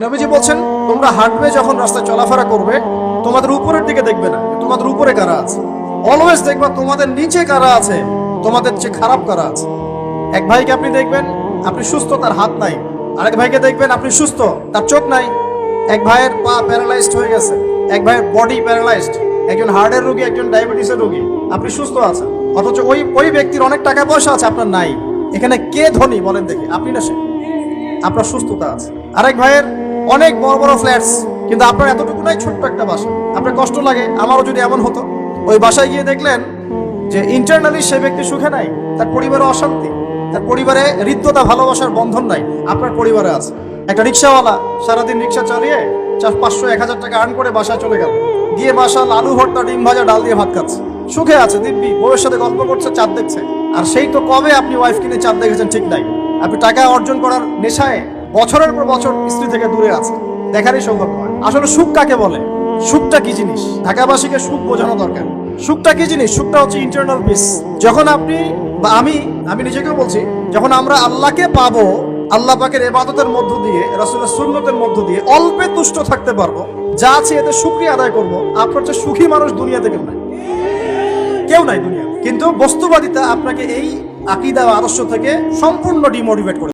নবীজি বলছেন, তোমরা হাঁটবে যখন রাস্তায় চলাফেরা করবে, তোমাদের উপরের দিকে দেখবে না তোমাদের উপরে কারা আছে, অলওয়েজ দেখবা তোমাদের নিচে কারা আছে, তোমাদের চেয়ে খারাপ কারা আছে। এক ভাইকে আপনি দেখবেন আপনি সুস্থ, তার হাত নাই। আরেক ভাইকে দেখবেন আপনি সুস্থ, তার চোখ নাই। এক ভাইয়ের পা প্যারালাইজড হয়ে গেছে, এক ভাইয়ের বডি প্যারালাইজড, একজন হার্টের রোগী, একজন ডায়াবেটিসের রোগী। আপনি সুস্থ আছেন, অথচ ওই ব্যক্তির অনেক টাকা পয়সা আছে, আপনার নাই। এখানে কে ধনী বলেন দেখি, আপনি না সে? আপনার সুস্থতা আছে। আরেক ভাইয়ের অনেক বড় বড় ফ্ল্যাটস, কিন্তু আপনার এতটুকু নাই, ছোট্ট একটা বাসা। আপনার কষ্ট লাগে, আমারও যদি এমন হতো। ওই বাসায় গিয়ে দেখলেন যে ইন্টারনালি সে ব্যক্তি সুখে নাই, তার পরিবারে অশান্তি, তার পরিবারে হৃদ্যতা ভালোবাসার বন্ধন নাই। আপনার পরিবারে আছে। একটা রিক্সাওয়ালা সারাদিন রিক্সা চালিয়ে 500-1000 টাকা আর্ন করে বাসায় চলে গেল, গিয়ে বাসা আলু ভর্তা, ডিম ভাজা, ডাল দিয়ে ভাত খাচ্ছে, সুখে আছে দিব্যি, বউয়ের সাথে গল্প করছে, চাঁদ দেখছে। আর সেই তো কবে আপনি ওয়াইফ কিনে চাঁদ দেখেছেন ঠিক নাই। আপনি টাকা অর্জন করার নেশায় বছরের পর বছর স্ত্রী থেকে দূরে আছে, দেখারই সৌভাগ্য হয়। আসলে সুখ কাকে বলে, সুখটা কি জিনিস, ঢাকাবাসীকে সুখ বোঝানো দরকার। সুখটা কি জিনিস? সুখটা হচ্ছে ইন্টারনাল পিস। যখন আপনি বা আমি নিজেকেও বলছি, যখন আমরা আল্লাহকে পাবো, আল্লাহ পাকের ইবাদতের মধ্য দিয়ে, রাসূলের সুন্নতের মধ্য দিয়ে অল্পে তুষ্ট থাকতে পারবো, যা আছে এতে শুকরিয়া আদায় করবো, আপনার চেয়ে সুখী মানুষ দুনিয়াতে কেউ নাই দুনিয়া। কিন্তু বস্তুবাদিতা আপনাকে এই আকীদা ও আদর্শ থেকে সম্পূর্ণ ডিমোটিভেট করে।